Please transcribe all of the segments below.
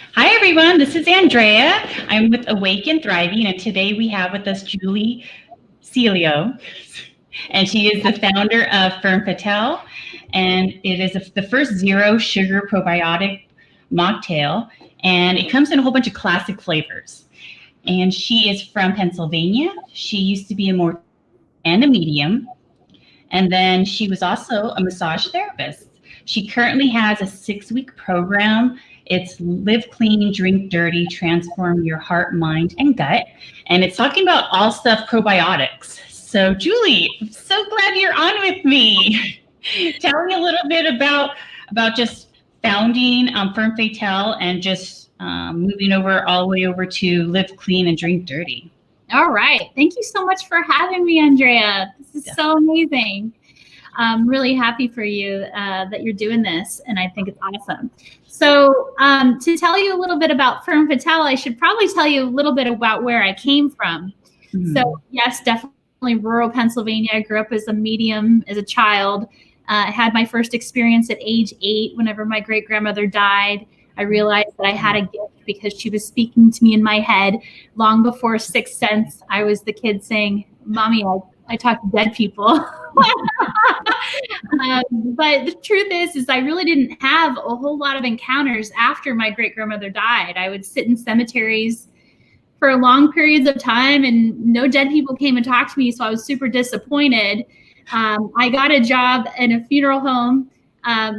Hi, everyone. This is Andrea. I'm with Awake and Thriving, and today we have with us Julie Celio, and she is the founder of Fatale, and it is the first zero sugar probiotic mocktail, and it comes in a whole bunch of classic flavors. And she is from Pennsylvania. She used to be a more and a medium, and then she was also a massage therapist. She currently has a 6-week program. It's Live Clean, Drink Dirty, Transform Your Heart, Mind, and Gut. And it's talking about all stuff probiotics. So, Julie, I'm so glad you're on with me. Tell me a little bit about just founding Firm Fatale and just moving over all the way over to Live Clean and Drink Dirty. All right. Thank you so much for having me, Andrea. This is so amazing. I'm really happy for you that you're doing this, and I think it's awesome. So to tell you a little bit about Firm Fatale, I should probably tell you a little bit about where I came from. Mm-hmm. So yes, definitely rural Pennsylvania. I grew up as a medium as a child. I had my first experience at age 8 whenever my great-grandmother died. I realized that I had a gift because she was speaking to me in my head long before Sixth Sense. I was the kid saying, "Mommy, I talk to dead people." But the truth is I really didn't have a whole lot of encounters after my great-grandmother died. I would sit in cemeteries for long periods of time and no dead people came and talked to me, so I was super disappointed. I got a job in a funeral home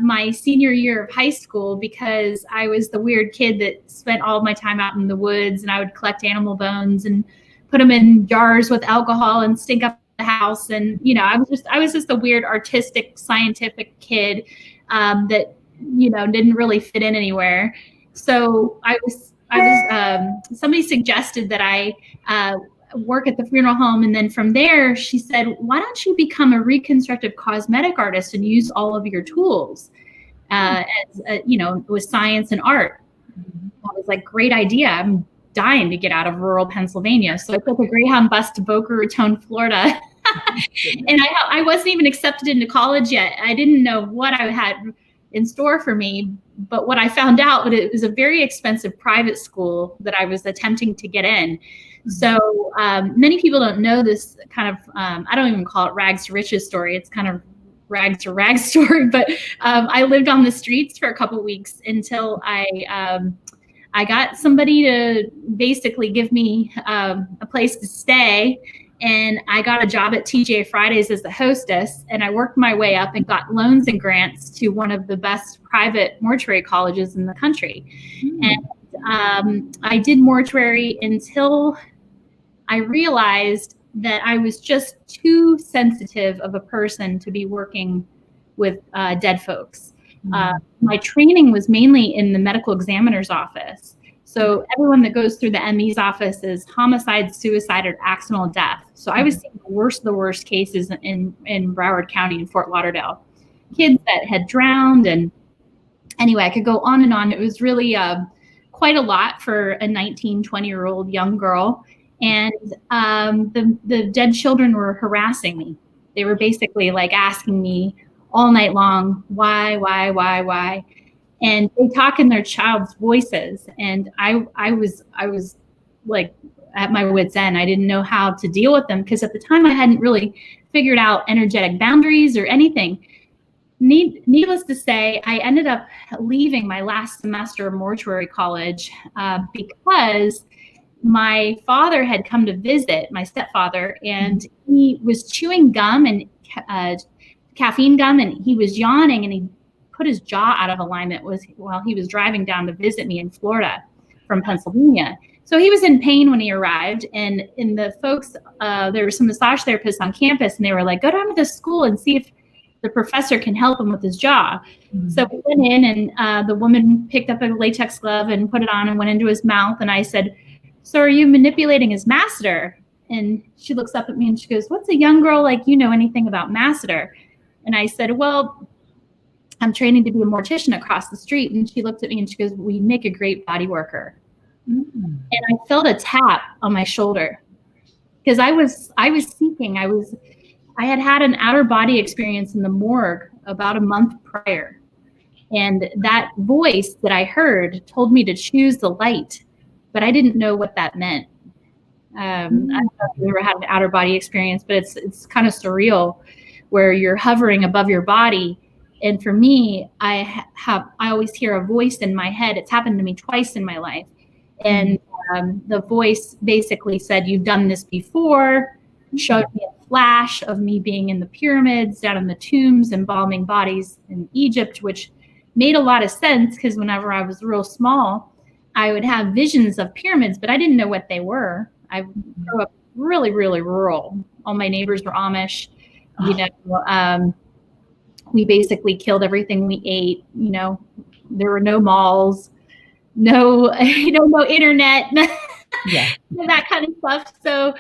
my senior year of high school because I was the weird kid that spent all of my time out in the woods, and I would collect animal bones and put them in jars with alcohol and stink up the house. And I was just a weird artistic scientific kid that didn't really fit in anywhere. So I was somebody suggested that I work at the funeral home, and then from there she said, "Why don't you become a reconstructive cosmetic artist and use all of your tools as with science and art?" I was like, great idea. I'm dying to get out of rural Pennsylvania. So I took a Greyhound bus to Boca Raton, Florida. And I wasn't even accepted into college yet. I didn't know what I had in store for me. But what I found out was it was a very expensive private school that I was attempting to get in. So many people don't know this kind of, I don't even call it rags to riches story. It's kind of rags to rags story. But I lived on the streets for a couple of weeks until I got somebody to basically give me a place to stay. And I got a job at TGI Fridays as the hostess, and I worked my way up and got loans and grants to one of the best private mortuary colleges in the country. And I did mortuary until I realized that I was just too sensitive of a person to be working with dead folks. My training was mainly in the medical examiner's office. So everyone that goes through the ME's office is homicide, suicide, or accidental death. So I was seeing the worst of the worst cases in Broward County in Fort Lauderdale. Kids that had drowned, and anyway, I could go on and on. It was really quite a lot for a 19, 20-year-old young girl. And the dead children were harassing me. They were basically like asking me all night long, why? And they talk in their child's voices. And I was like at my wit's end. I didn't know how to deal with them because at the time I hadn't really figured out energetic boundaries or anything. Needless to say, I ended up leaving my last semester of mortuary college because my father had come to visit, my stepfather, and he was chewing gum and caffeine gum, and he was yawning, and he put his jaw out of alignment while he was driving down to visit me in Florida from Pennsylvania. So he was in pain when he arrived, and the folks, there were some massage therapists on campus, and they were like, "Go down to the school and see if the professor can help him with his jaw." So we went in, and the woman picked up a latex glove and put it on and went into his mouth, and I said, "So are you manipulating his masseter?" And she looks up at me and she goes, "What's a young girl like you know anything about masseter?" And I said, "Well, I'm training to be a mortician across the street." And she looked at me and she goes, "We make a great body worker." And I felt a tap on my shoulder because I was seeking. I had had an outer body experience in the morgue about a month prior. And that voice that I heard told me to choose the light, but I didn't know what that meant. I don't know if you ever had an outer body experience, but it's kind of surreal where you're hovering above your body. And for me, I always hear a voice in my head. It's happened to me twice in my life. And the voice basically said, "You've done this before," showed me a flash of me being in the pyramids, down in the tombs, embalming bodies in Egypt, which made a lot of sense because whenever I was real small, I would have visions of pyramids, but I didn't know what they were. I grew up really, really rural. All my neighbors were Amish. We basically killed everything we ate. There were no malls, no internet, that kind of stuff. So,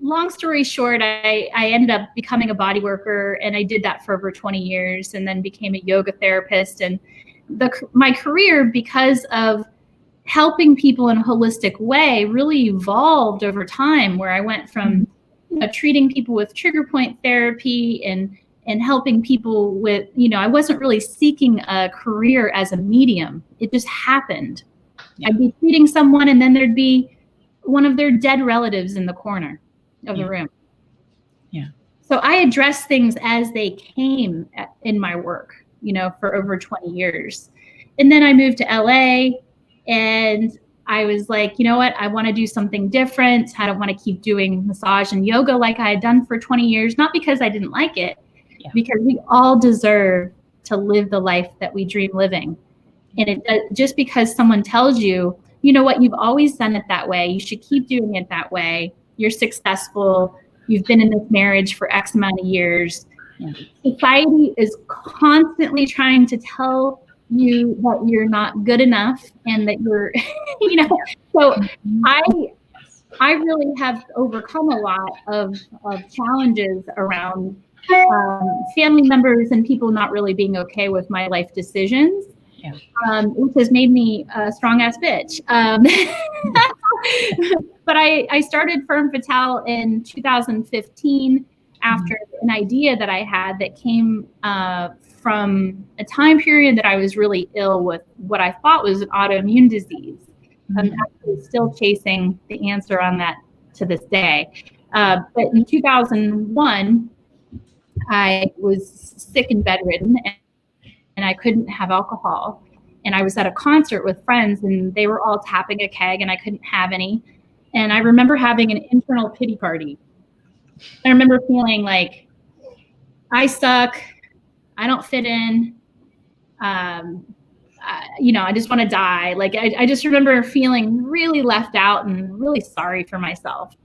long story short, I ended up becoming a body worker, and I did that for over 20 years, and then became a yoga therapist. And my career, because of helping people in a holistic way, really evolved over time, where I went from treating people with trigger point therapy and helping people with, I wasn't really seeking a career as a medium. It just happened. I'd be treating someone, and then there'd be one of their dead relatives in the corner of the room. So I addressed things as they came in my work, for over 20 years. And then I moved to LA, and I was like, you know what? I want to do something different. I don't want to keep doing massage and yoga like I had done for 20 years, not because I didn't like it, because we all deserve to live the life that we dream living. And just because someone tells you, you know what, you've always done it that way, you should keep doing it that way, you're successful, you've been in this marriage for X amount of years. Society is constantly trying to tell you that you're not good enough and that you're, so I really have overcome a lot of challenges around family members and people not really being okay with my life decisions, which has made me a strong ass bitch. But I started Firm Fatale in 2015 after an idea that I had that came from a time period that I was really ill with what I thought was an autoimmune disease. I'm actually still chasing the answer on that to this day. But in 2001, I was sick and bedridden, and I couldn't have alcohol. And I was at a concert with friends, and they were all tapping a keg, and I couldn't have any. And I remember having an internal pity party. I remember feeling like I suck, I don't fit in, I just want to die. Like I just remember feeling really left out and really sorry for myself.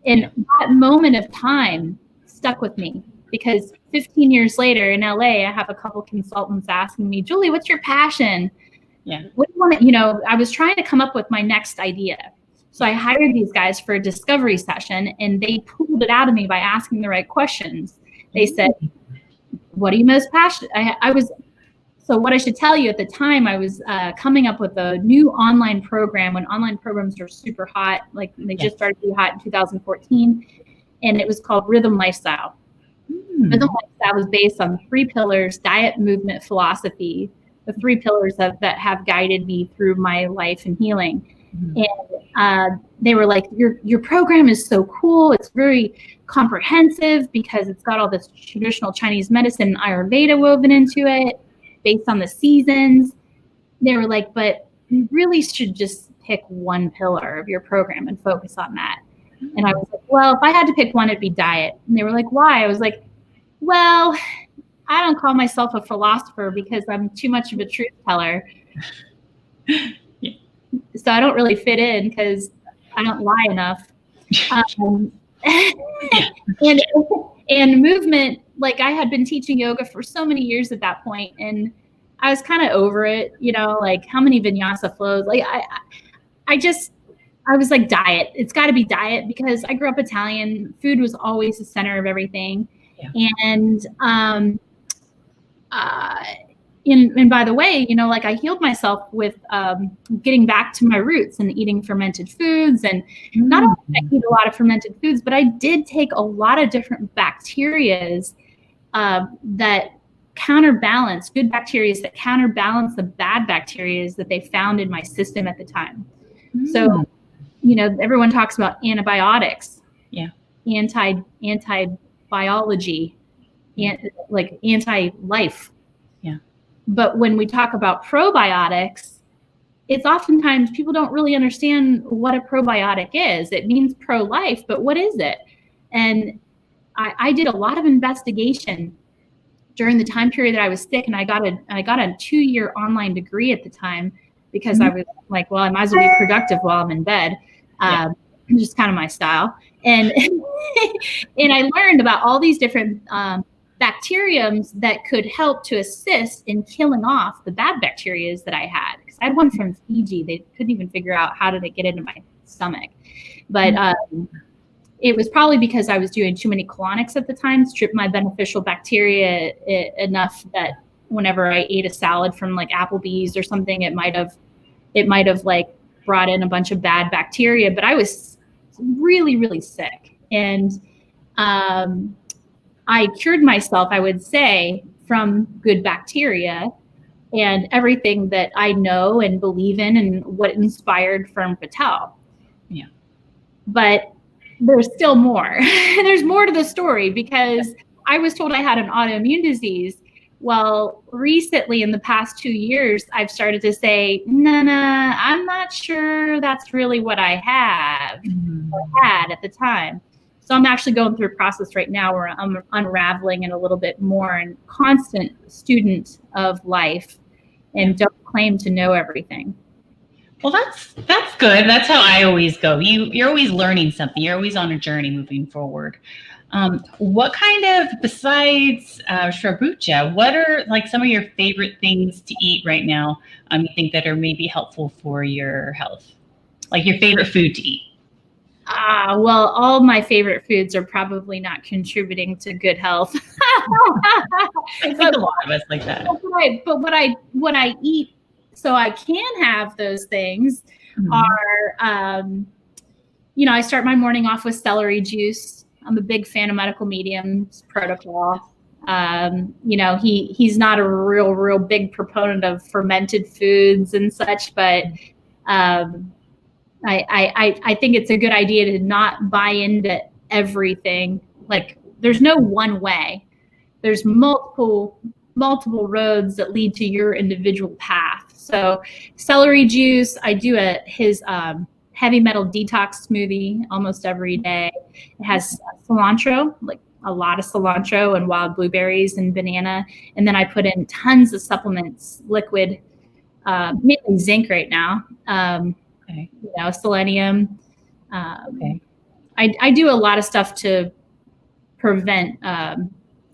And that moment of time stuck with me, because 15 years later in LA, I have a couple consultants asking me, "Julie, what's your passion? What do you want to," I was trying to come up with my next idea. So I hired these guys for a discovery session, and they pulled it out of me by asking the right questions. They said, "What are you most passionate?" So what I should tell you, at the time, I was coming up with a new online program when online programs are super hot. Like they just started to be hot in 2014, and it was called Rhythm Lifestyle. Rhythm Lifestyle was based on 3 pillars: diet, movement, philosophy. The 3 pillars that have guided me through my life and healing. And they were like, your program is so cool. It's very comprehensive because it's got all this traditional Chinese medicine and Ayurveda woven into it based on the seasons. They were like, but you really should just pick one pillar of your program and focus on that. And I was like, well, if I had to pick one, it'd be diet. And they were like, why? I was like, well, I don't call myself a philosopher because I'm too much of a truth teller. So I don't really fit in because I don't lie enough. And movement, like I had been teaching yoga for so many years at that point, and I was kind of over it, like how many vinyasa flows. Like I was like, diet. It's got to be diet, because I grew up Italian. Food was always the center of everything. And and by the way, like I healed myself with getting back to my roots and eating fermented foods. And not only did I eat a lot of fermented foods, but I did take a lot of different bacterias that counterbalance, good bacteria that counterbalance the bad bacteria that they found in my system at the time. So, everyone talks about antibiotics, anti-biology, like anti-life. Yeah. But when we talk about probiotics, it's oftentimes people don't really understand what a probiotic is. It means pro-life, but what is it? And I did a lot of investigation during the time period that I was sick, and I got a 2-year online degree at the time because I was like, well, I might as well be productive while I'm in bed. Just kind of my style. And and I learned about all these different bacteriums that could help to assist in killing off the bad bacteria that I had. Because I had one from Fiji. They couldn't even figure out how did it get into my stomach. But it was probably because I was doing too many colonics at the time, stripped my beneficial bacteria enough that whenever I ate a salad from like Applebee's or something, it might have like brought in a bunch of bad bacteria. But I was really, really sick. And I cured myself, I would say, from good bacteria and everything that I know and believe in and what inspired from Fatale. Yeah. But there's still more. There's more to the story because I was told I had an autoimmune disease. Well, recently in the past 2 years, I've started to say, no, I'm not sure that's really what I have or had at the time. So I'm actually going through a process right now where I'm unraveling it a little bit more and constant student of life and don't claim to know everything. Well, that's good. That's how I always go. You're always learning something. You're always on a journey moving forward. What kind of, besides kombucha, what are like some of your favorite things to eat right now? You think that are maybe helpful for your health, like your favorite food to eat? Well, all my favorite foods are probably not contributing to good health. I think a lot of us like that. But what I eat so I can have those things are, I start my morning off with celery juice. I'm a big fan of medical mediums protocol. He's not a real big proponent of fermented foods and such, but I think it's a good idea to not buy into everything. Like there's no one way. There's multiple roads that lead to your individual path. So celery juice, I do his heavy metal detox smoothie almost every day. It has cilantro, like a lot of cilantro and wild blueberries and banana. And then I put in tons of supplements, liquid, mainly zinc right now. Okay. Selenium. Okay. I do a lot of stuff to prevent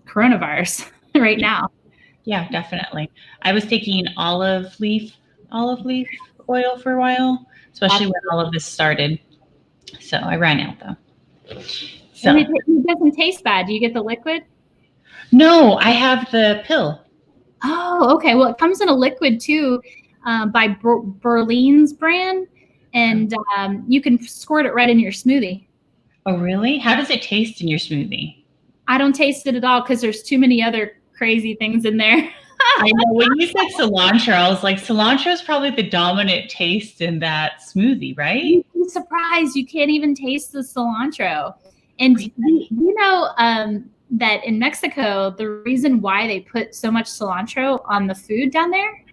coronavirus right now. Yeah, definitely. I was taking olive leaf oil for a while, especially when all of this started. So I ran out though. So and it doesn't taste bad. Do you get the liquid? No, I have the pill. Oh, okay. Well, it comes in a liquid too, by Berlin's brand, and you can squirt it right in your smoothie. Oh, really? How does it taste in your smoothie? I don't taste it at all because there's too many other crazy things in there. I know when you said cilantro, I was like, cilantro is probably the dominant taste in that smoothie, right? You'd be surprised. You can't even taste the cilantro. And that in Mexico, the reason why they put so much cilantro on the food down there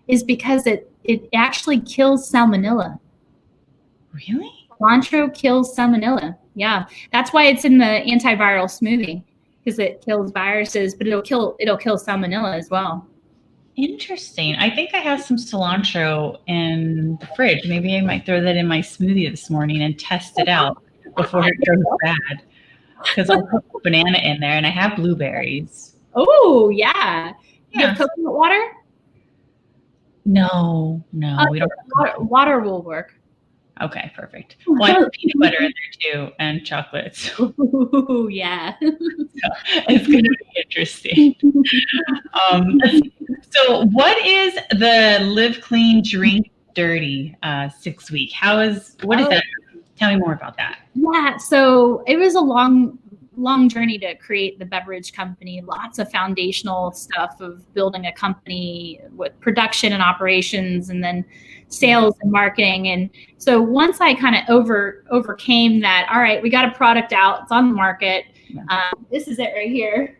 is because it actually kills salmonella. Really? Cilantro kills salmonella. Yeah. That's why it's in the antiviral smoothie, because it kills viruses, but it'll kill salmonella as well. Interesting. I think I have some cilantro in the fridge. Maybe I might throw that in my smoothie this morning and test it out before it goes bad. Because I'll put banana in there and I have blueberries. Oh, yeah. You have coconut water? No, we don't. Water will work. Okay, perfect. Well, I have peanut butter in there too and chocolate. Ooh, yeah. So it's going to be interesting. So what is the Live Clean, Drink Dirty 6 week? What is that? Tell me more about that. Yeah, so it was a long long journey to create the beverage company, lots of foundational stuff of building a company with production and operations, and then sales and marketing. And so once I kind of overcame that, all right, we got a product out, it's on the market. This is it right here.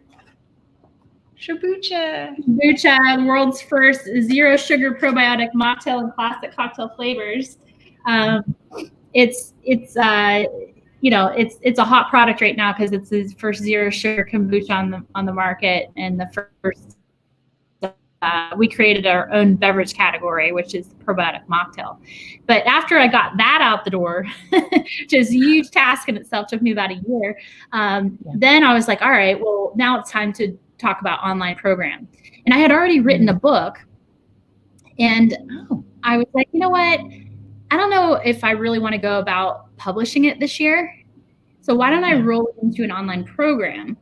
Kombucha. Kombucha, the world's first zero sugar probiotic mocktail and classic cocktail flavors. It's a hot product right now because it's the first zero sugar kombucha on the market, and the first we created our own beverage category, which is the probiotic mocktail. But after I got that out the door, which is a huge task in itself, took me about a year. Then I was like, all right, well, now it's time to talk about online program. And I had already written a book, and I was like, you know what? I don't know if I really want to go about publishing it this year. So why don't I roll it into an online program?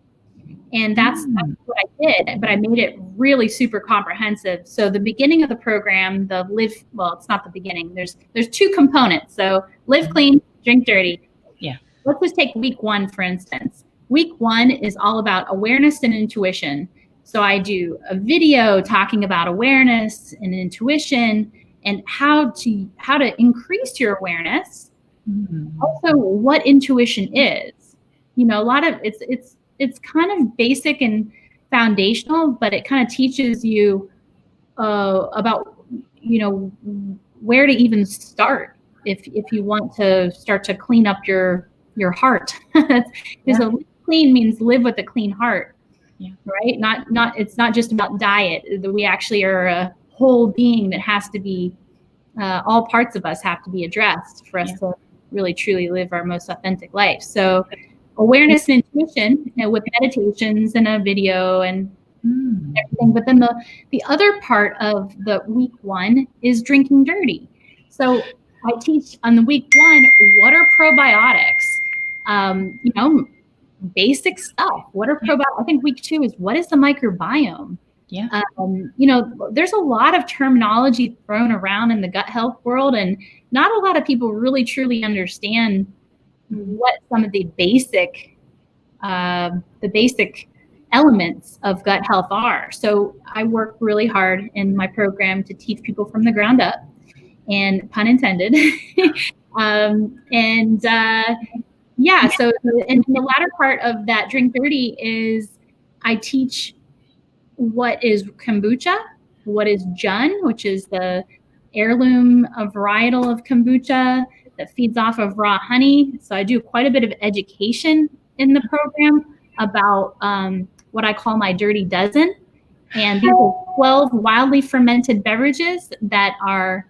And that's what I did, but I made it really super comprehensive. So the beginning of the program, it's not the beginning. There's two components. So live clean, drink dirty. Yeah. Let's just take week 1, for instance. Week 1 is all about awareness and intuition. So I do a video talking about awareness and intuition and how to increase your awareness. Also, what intuition is. A lot of it's kind of basic and foundational, but it kind of teaches you about where to even start if you want to start to clean up your heart. Because a clean means live with a clean heart, right? It's not just about diet. We actually are a whole being that has to be all parts of us have to be addressed for us to really truly live our most authentic life. So awareness and intuition, with meditations and a video and everything. But then the other part of the week 1 is drinking dirty. So I teach on the week 1, what are probiotics? Basic stuff. What are probiotics? I think week 2 is, what is the microbiome? Yeah. There's a lot of terminology thrown around in the gut health world, and not a lot of people really truly understand what some of the basic elements of gut health are. So I work really hard in my program to teach people from the ground up, and pun intended. So and the latter part of that drink dirty is I teach what is kombucha, what is jun, which is the heirloom varietal of kombucha that feeds off of raw honey. So I do quite a bit of education in the program about what I call my dirty dozen. And these are 12 wildly fermented beverages that are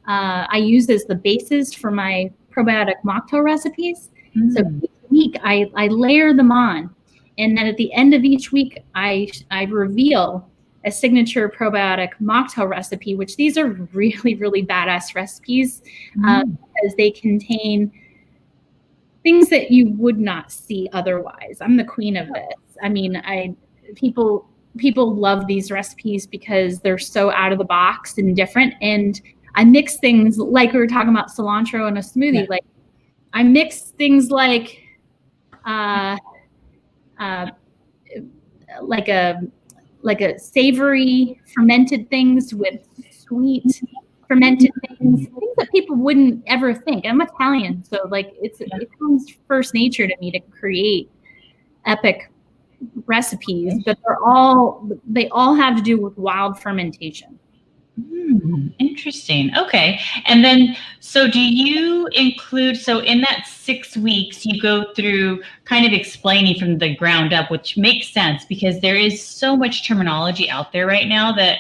I use as the basis for my probiotic mocktail recipes. So each week I layer them on. And then at the end of each week, I reveal a signature probiotic mocktail recipe, which these are really, really badass recipes because they contain things that you would not see otherwise. I'm the queen of this. I mean, people love these recipes because they're so out of the box and different. And I mix things like we were talking about cilantro in a smoothie. Yeah. Like I mix things like a savory fermented things with sweet fermented things that people wouldn't ever think. I'm Italian, so it comes first nature to me to create epic recipes, but they all have to do with wild fermentation. Interesting. Okay. And then, so do you include, so in that 6 weeks, you go through kind of explaining from the ground up, which makes sense because there is so much terminology out there right now that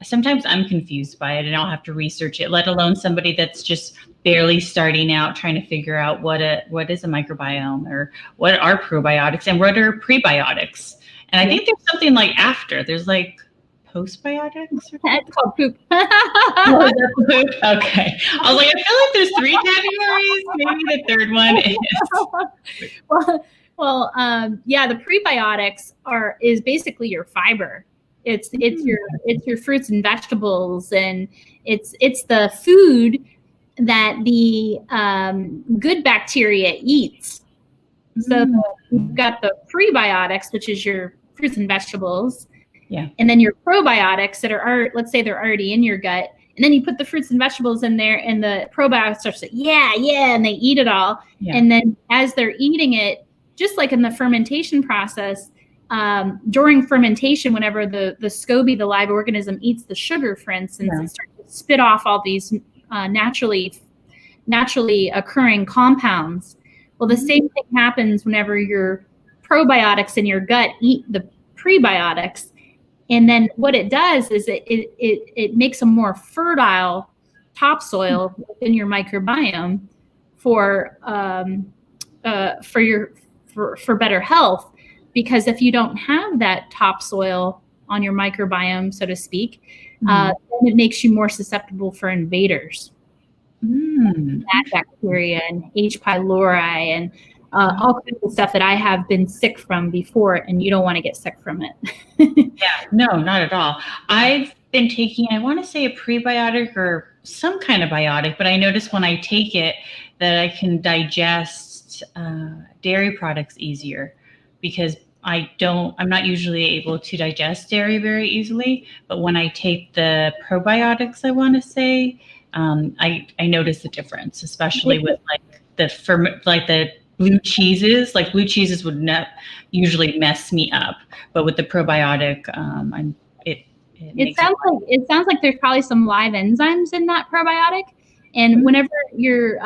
sometimes I'm confused by it and I'll have to research it, let alone somebody that's just barely starting out trying to figure out what is a microbiome or what are probiotics and what are prebiotics. And I think there's something like after, there's like postbiotics? It's called poop. Oh, poop. Okay. I was like, I feel like there's 3 categories. Maybe the third one is. The prebiotics is basically your fiber. It's your fruits and vegetables, and it's the food that the good bacteria eats. So you've got the prebiotics, which is your fruits and vegetables. Yeah. And then your probiotics that are, let's say they're already in your gut. And then you put the fruits and vegetables in there, and the probiotics are like, yeah, and they eat it all. Yeah. And then as they're eating it, just like in the fermentation process, during fermentation, whenever the SCOBY, the live organism, eats the sugar, for instance, it starts to spit off all these naturally occurring compounds. Well, the same thing happens whenever your probiotics in your gut eat the prebiotics. And then what it does is it makes a more fertile topsoil in your microbiome for better health. Because if you don't have that topsoil on your microbiome, so to speak, then it makes you more susceptible for invaders. Bad bacteria and H. pylori and all kinds of stuff that I have been sick from before, and you don't want to get sick from it. Yeah, no, not at all. I've been taking, I want to say a prebiotic or some kind of biotic, but I notice when I take it that I can digest dairy products easier, because I'm not usually able to digest dairy very easily, but when I take the probiotics, I want to say, I notice the difference, especially with the blue cheeses. Like blue cheeses would not usually mess me up, but with the probiotic, it sounds like there's probably some live enzymes in that probiotic, and whenever you're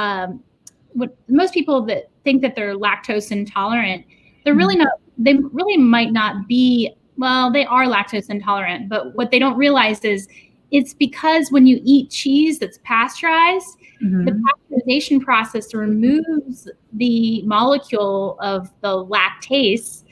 most people that think that they're lactose intolerant, they're really not. They really might not be. Well, they are lactose intolerant, but what they don't realize is it's because when you eat cheese that's pasteurized, the pasteurization process removes the molecule of the lactase.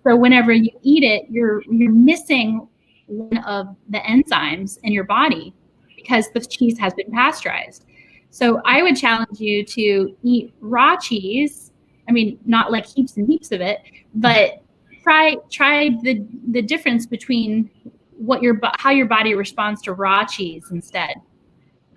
So whenever you eat it, you're missing one of the enzymes in your body because the cheese has been pasteurized. So I would challenge you to eat raw cheese. I mean, not like heaps and heaps of it, but try the difference between how your body responds to raw cheese instead.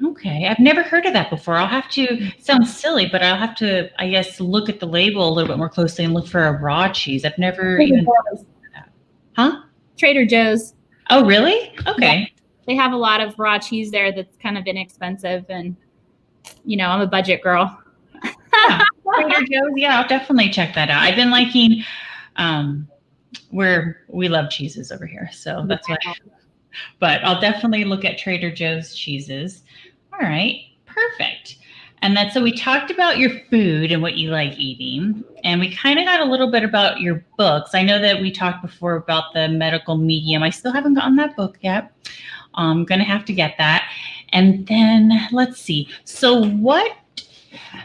Okay, I've never heard of that before. I'll have to, sounds silly, but I'll have to, I guess, look at the label a little bit more closely and look for a raw cheese. I've never even heard of that. Huh? Trader Joe's. Oh, really? Okay. Yeah. They have a lot of raw cheese there that's kind of inexpensive, and, I'm a budget girl. Yeah, Trader Joe's, yeah, I'll definitely check that out. I've been liking, we love cheeses over here, so that's why. But I'll definitely look at Trader Joe's cheeses. All right, perfect. And so we talked about your food and what you like eating, and we kind of got a little bit about your books. I know that we talked before about the medical medium. I still haven't gotten that book yet. I'm going to have to get that. And then let's see. So let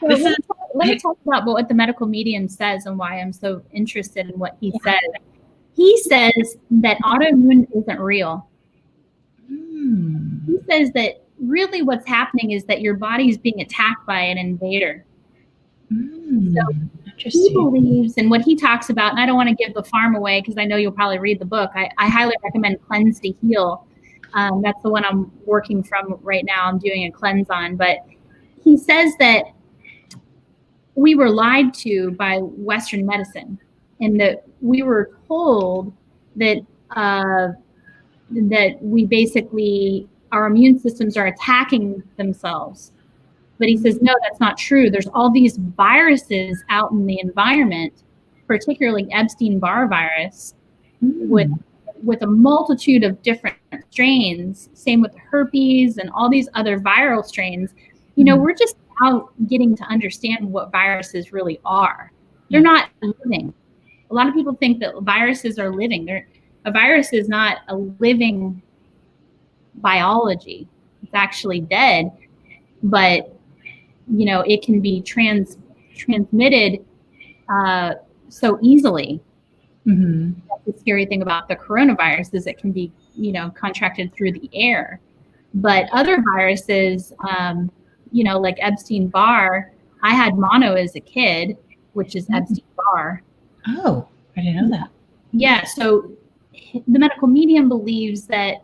me talk about what the medical medium says and why I'm so interested in what he says. He says that autoimmune isn't real. He says that really what's happening is that your body is being attacked by an invader. So he believes, and what he talks about, and I don't want to give the farm away because I know you'll probably read the book. I highly recommend Cleanse to Heal. That's the one I'm working from right now. I'm doing a cleanse on. But he says that we were lied to by Western medicine, and that we were told that that we basically, our immune systems are attacking themselves. But he says, no, that's not true. There's all these viruses out in the environment, particularly Epstein-Barr virus, with a multitude of different strains. Same with herpes and all these other viral strains. We're just out getting to understand what viruses really are. They're not living. A lot of people think that viruses are living. A virus is not a living biology. It's actually dead, but it can be transmitted so easily. That's the scary thing about the coronavirus is it can be contracted through the air. But other viruses, like Epstein-Barr, I had mono as a kid, which is Epstein-Barr. Oh, I didn't know that. Yeah, so the medical medium believes that,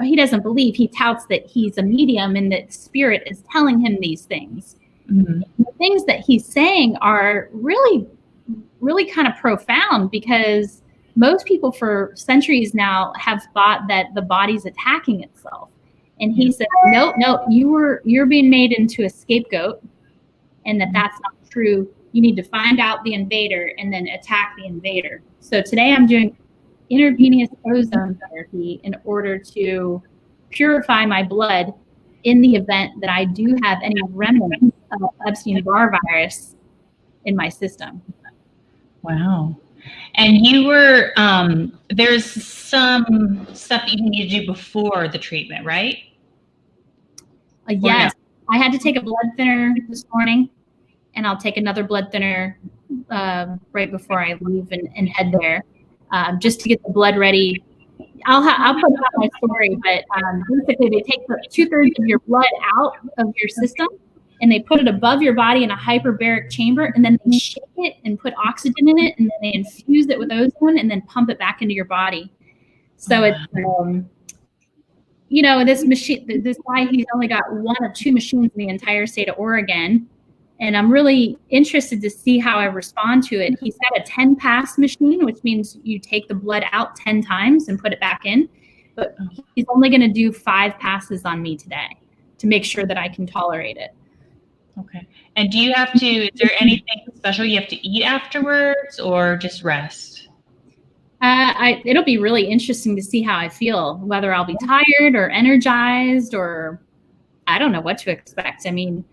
he doesn't believe, he touts that he's a medium and that spirit is telling him these things. The things that he's saying are really really kind of profound, because most people for centuries now have thought that the body's attacking itself. And he said, nope, you're being made into a scapegoat, and that's not true. You need to find out the invader and then attack the invader. So today I'm doing intravenous ozone therapy in order to purify my blood in the event that I do have any remnants of Epstein-Barr virus in my system. Wow. And you were, there's some stuff you need to do before the treatment, right? Yes. No? I had to take a blood thinner this morning, and I'll take another blood thinner right before I leave and head there, just to get the blood ready. I'll put out my story, but basically they take 2/3 of your blood out of your system, and they put it above your body in a hyperbaric chamber, and then they shake it and put oxygen in it, and then they infuse it with ozone and then pump it back into your body. So it's, this machine, this guy, he's only got 1 or 2 machines in the entire state of Oregon. And I'm really interested to see how I respond to it. He's got a 10-pass machine, which means you take the blood out 10 times and put it back in. But he's only going to do 5 passes on me today to make sure that I can tolerate it. Okay. And do you have to, is there anything special you have to eat afterwards, or just rest? It'll be really interesting to see how I feel, whether I'll be tired or energized, or I don't know what to expect. I mean,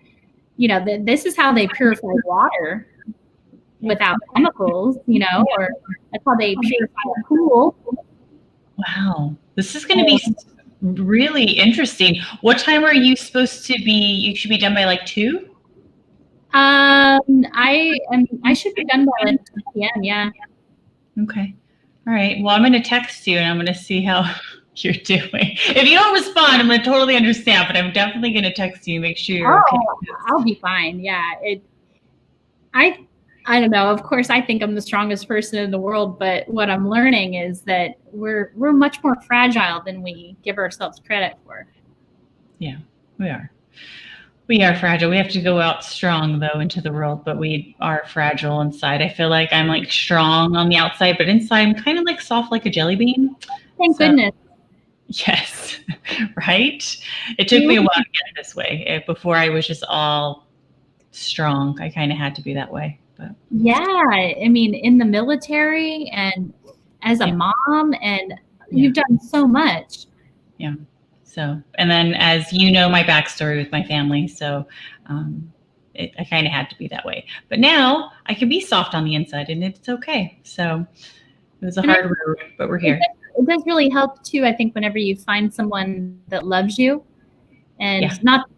this is how they purify water without chemicals, or that's how they purify a pool. Wow. This is going to be really interesting. What time are you supposed to be? You should be done by like 2? I should be done by like 2 p.m. Yeah. Okay. All right. Well, I'm going to text you and I'm going to see how you're doing. If you don't respond, I'm going to totally understand, but I'm definitely going to text you, make sure you're okay. I'll be fine. Yeah. I don't know. Of course, I think I'm the strongest person in the world, but what I'm learning is that we're much more fragile than we give ourselves credit for. Yeah, we are. We are fragile. We have to go out strong, though, into the world, but we are fragile inside. I feel like I'm like strong on the outside, but inside I'm kind of like soft like a jelly bean. Thank goodness. Yes, right? It took me a while to get this way. Before I was just all strong. I kind of had to be that way. But yeah, I mean, in the military and as a mom, and you've done so much. Yeah. So, and then as you know, my backstory with my family, so I kind of had to be that way. But now I can be soft on the inside, and it's okay. So it was a hard road, but we're here. It does really help too, I think, whenever you find someone that loves you, and not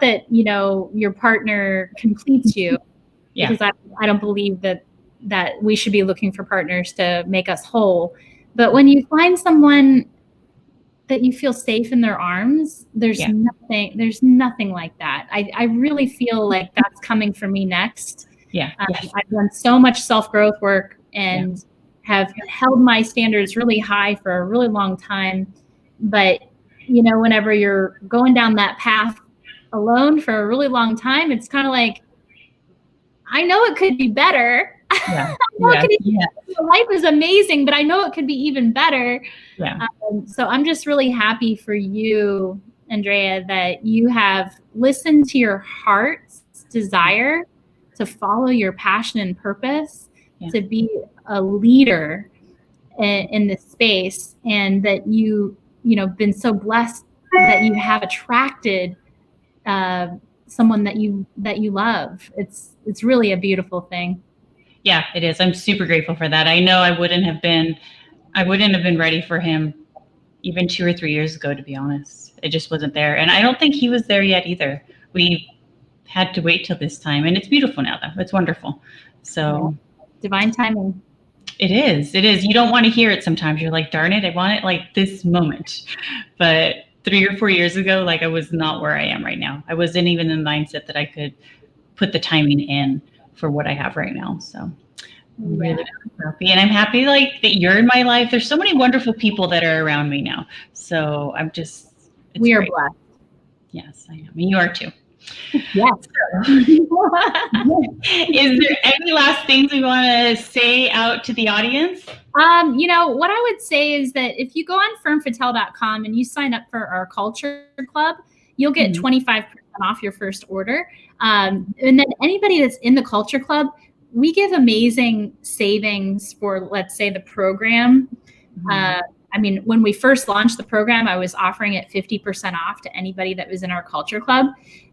that your partner completes you. Yeah. Because I don't believe that we should be looking for partners to make us whole. But when you find someone that you feel safe in their arms, there's nothing like that. I really feel like that's coming for me next. Yeah. I've done so much self-growth work and have held my standards really high for a really long time. But, whenever you're going down that path alone for a really long time, it's kind of like, I know it could be better. Yeah. Life is amazing, but I know it could be even better. Yeah. So I'm just really happy for you, Andrea, that you have listened to your heart's desire to follow your passion and purpose, to be a leader in this space, and that you've been so blessed that you have attracted someone that you love. It's really a beautiful thing. Yeah, it is. I'm super grateful for that. I know I wouldn't have been ready for him even 2 or 3 years ago, to be honest. It just wasn't there. And I don't think he was there yet either. We had to wait till this time, and it's beautiful now though. It's wonderful. So divine timing. It is. You don't want to hear it sometimes. You're like, darn it, I want it like this moment. But 3 or 4 years ago, like I was not where I am right now. I wasn't even in the mindset that I could put the timing in for what I have right now. So I'm really happy. And I'm happy like that you're in my life. There's so many wonderful people that are around me now. So I'm just, we are blessed. Yes, I am. And you are too. Yes. Is there any last things we want to say out to the audience? What I would say is that if you go on firmfatale.com and you sign up for our culture club, you'll get 25% off your first order. And then anybody that's in the culture club, we give amazing savings for, let's say, the program. When we first launched the program, I was offering it 50% off to anybody that was in our culture club.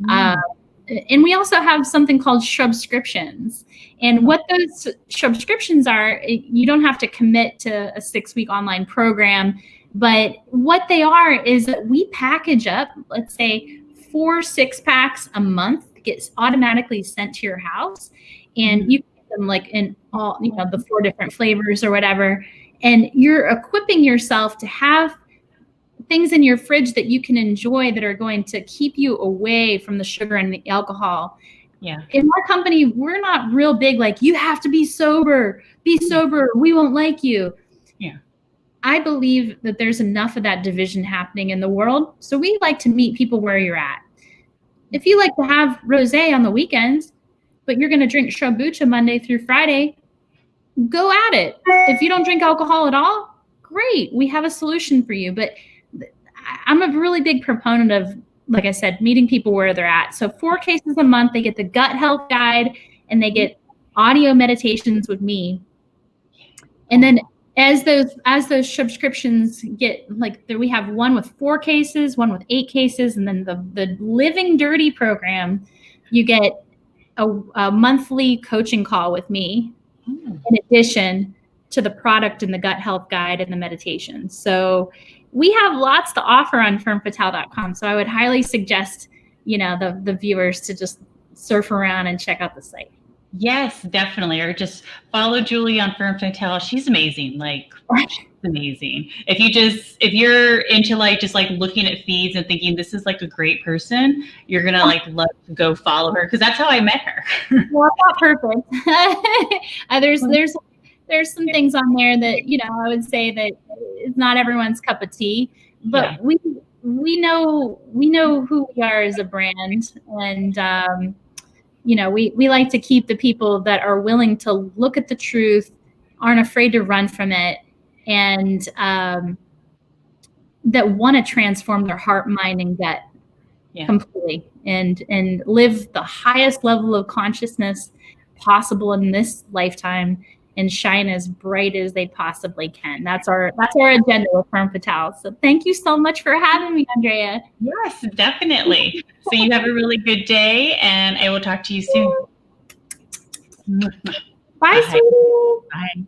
And we also have something called subscriptions. And what those subscriptions are, you don't have to commit to a 6-week online program. But what they are is that we package up, let's say, 4 6-packs a month, gets automatically sent to your house. And you get them like in all, the 4 different flavors or whatever. And you're equipping yourself to have things in your fridge that you can enjoy that are going to keep you away from the sugar and the alcohol. Yeah. In our company, we're not real big, like, you have to be sober, we won't like you. Yeah. I believe that there's enough of that division happening in the world. So we like to meet people where you're at. If you like to have rosé on the weekends, but you're going to drink kombucha Monday through Friday, go at it. If you don't drink alcohol at all, great. We have a solution for you. But I'm a really big proponent of, like I said, meeting people where they're at. So 4 cases a month, they get the gut health guide and they get audio meditations with me. And then as those subscriptions get, like, we have one with 4 cases, one with 8 cases, and then the Living Dirty program, you get a monthly coaching call with me in addition to the product and the gut health guide and the meditation. So we have lots to offer on firmfatale.com. So I would highly suggest, the viewers to just surf around and check out the site. Yes, definitely. Or just follow Julie on Firm Fatale. She's amazing. Like, she's amazing. If you're into just looking at feeds and thinking this is like a great person, you're gonna love to go follow her, because that's how I met her. Well, not perfect. There's some things on there that, I would say that it's not everyone's cup of tea, but we know who we are as a brand. And, we like to keep the people that are willing to look at the truth, aren't afraid to run from it, and that want to transform their heart, mind, and gut completely, and live the highest level of consciousness possible in this lifetime and shine as bright as they possibly can. That's our agenda with Firm Fatale. So thank you so much for having me, Andrea. Yes, definitely. So you have a really good day, and I will talk to you soon. Bye, sweetie. Bye.